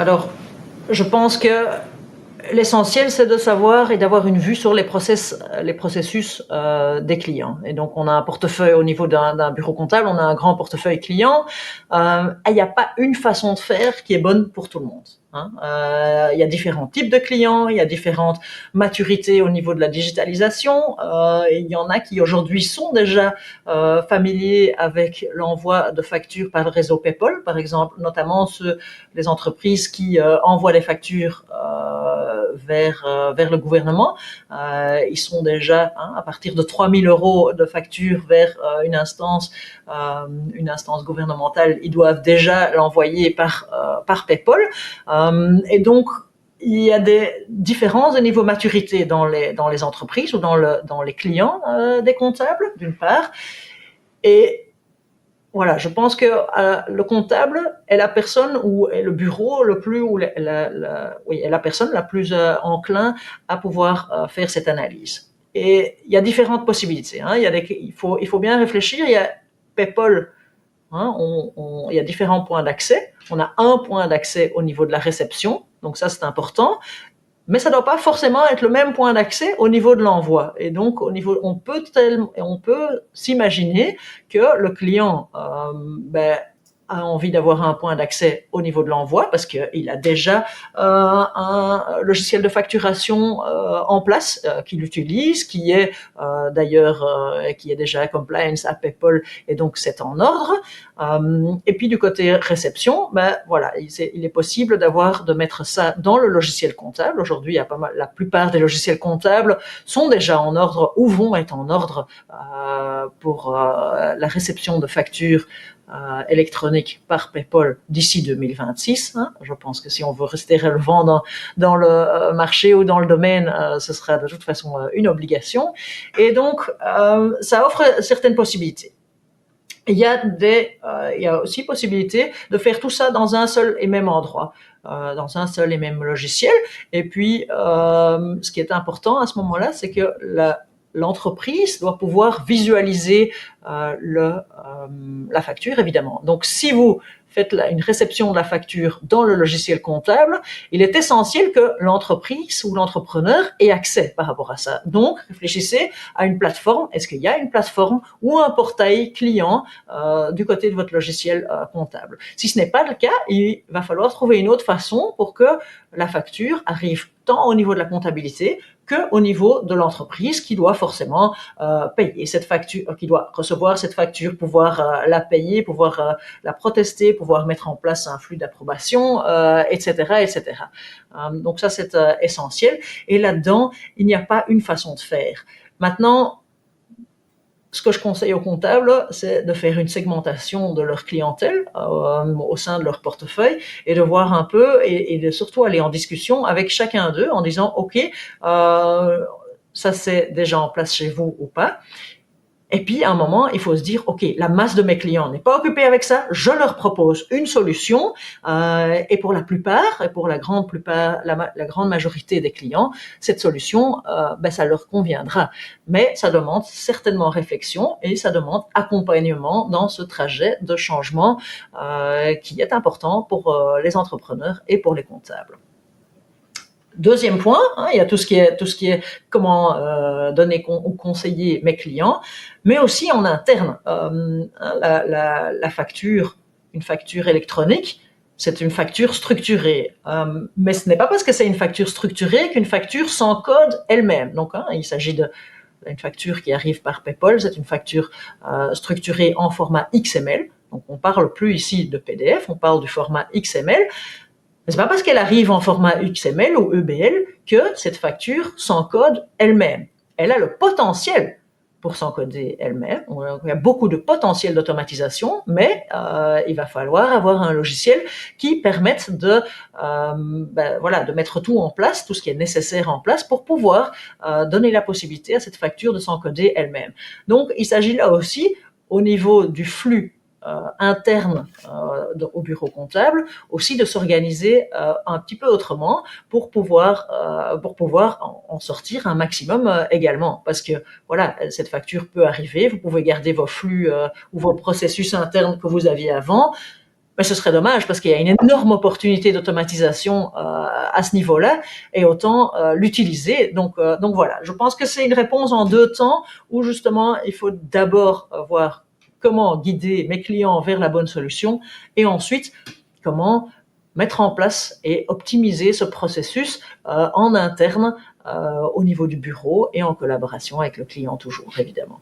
Alors, je pense que l'essentiel, c'est de savoir et d'avoir une vue sur les processus des clients. Et donc, on a un portefeuille au niveau d'un bureau comptable, on a un grand portefeuille client. Il n'y a pas une façon de faire qui est bonne pour tout le monde. Il y a différents types de clients, il y a différentes maturités au niveau de la digitalisation. Il y en a qui aujourd'hui sont déjà familiers avec l'envoi de factures par le réseau PayPal, par exemple, notamment les entreprises qui envoient les factures vers le gouvernement. Ils sont déjà à partir de 3 000 € de facture vers une instance gouvernementale. Ils doivent déjà l'envoyer par PayPal. Et donc, il y a des différences de niveau maturité dans les entreprises ou dans les clients des comptables, d'une part. Et voilà, je pense que le comptable est la personne ou est le bureau le plus ou est la personne la plus enclin à pouvoir faire cette analyse. Et il y a différentes possibilités. Il faut bien réfléchir. Il y a PayPal. Il y a différents points d'accès. On a un point d'accès au niveau de la réception, donc ça c'est important. Mais ça ne doit pas forcément être le même point d'accès au niveau de l'envoi. Et donc, on peut s'imaginer que le client a envie d'avoir un point d'accès au niveau de l'envoi parce qu'il a déjà un logiciel de facturation en place qu'il utilise, qui est qui est déjà compliance à PayPal, et donc c'est en ordre. Et puis du côté réception, voilà, il est possible de mettre ça dans le logiciel comptable. Aujourd'hui, la plupart des logiciels comptables sont déjà en ordre ou vont être en ordre pour la réception de factures électronique par PayPal d'ici 2026. Je pense que si on veut rester relevant dans le marché ou dans le domaine, ce sera de toute façon une obligation. Et donc, ça offre certaines possibilités. Il y a aussi possibilité de faire tout ça dans un seul et même endroit, dans un seul et même logiciel. Et puis, ce qui est important à ce moment-là, c'est que l'entreprise doit pouvoir visualiser la facture, évidemment. Donc, si vous faites une réception de la facture dans le logiciel comptable, il est essentiel que l'entreprise ou l'entrepreneur ait accès par rapport à ça. Donc, réfléchissez à une plateforme. Est-ce qu'il y a une plateforme ou un portail client du côté de votre logiciel comptable? Si ce n'est pas le cas, il va falloir trouver une autre façon pour que la facture arrive tant au niveau de la comptabilité qu'au niveau de l'entreprise qui doit forcément payer cette facture, qui doit recevoir cette facture, pouvoir la payer, pouvoir la protester, pouvoir mettre en place un flux d'approbation, etc., etc. Donc ça, c'est essentiel. Et là-dedans, il n'y a pas une façon de faire. Maintenant, ce que je conseille aux comptables, c'est de faire une segmentation de leur clientèle au sein de leur portefeuille et de voir un peu et de surtout aller en discussion avec chacun d'eux en disant « Ok, ça c'est déjà en place chez vous ou pas ?» Et puis, à un moment, il faut se dire, OK, la masse de mes clients n'est pas occupée avec ça, je leur propose une solution, et pour la plupart, et pour la grande majorité des clients, cette solution, ça leur conviendra. Mais ça demande certainement réflexion et ça demande accompagnement dans ce trajet de changement qui est important pour les entrepreneurs et pour les comptables. Deuxième point, il y a tout ce qui est comment donner ou conseiller mes clients, mais aussi en interne. La facture, une facture électronique, c'est une facture structurée. Mais ce n'est pas parce que c'est une facture structurée qu'une facture s'encode elle-même. Donc, il s'agit d'une facture qui arrive par PayPal, c'est une facture structurée en format XML. Donc, on parle plus ici de PDF, on parle du format XML. Mais c'est pas parce qu'elle arrive en format XML ou EBL que cette facture s'encode elle-même. Elle a le potentiel pour s'encoder elle-même. Il y a beaucoup de potentiel d'automatisation, mais il va falloir avoir un logiciel qui permette de mettre tout en place, tout ce qui est nécessaire en place pour pouvoir donner la possibilité à cette facture de s'encoder elle-même. Donc, il s'agit là aussi, au niveau du flux interne au bureau comptable, aussi de s'organiser un petit peu autrement pour pouvoir en sortir un maximum également. Parce que voilà, cette facture peut arriver, vous pouvez garder vos flux ou vos processus internes que vous aviez avant, Mais ce serait dommage parce qu'il y a une énorme opportunité d'automatisation à ce niveau-là et autant l'utiliser. Donc voilà, je pense que c'est une réponse en deux temps où justement il faut d'abord voir comment guider mes clients vers la bonne solution et ensuite comment mettre en place et optimiser ce processus en interne au niveau du bureau et en collaboration avec le client toujours, évidemment.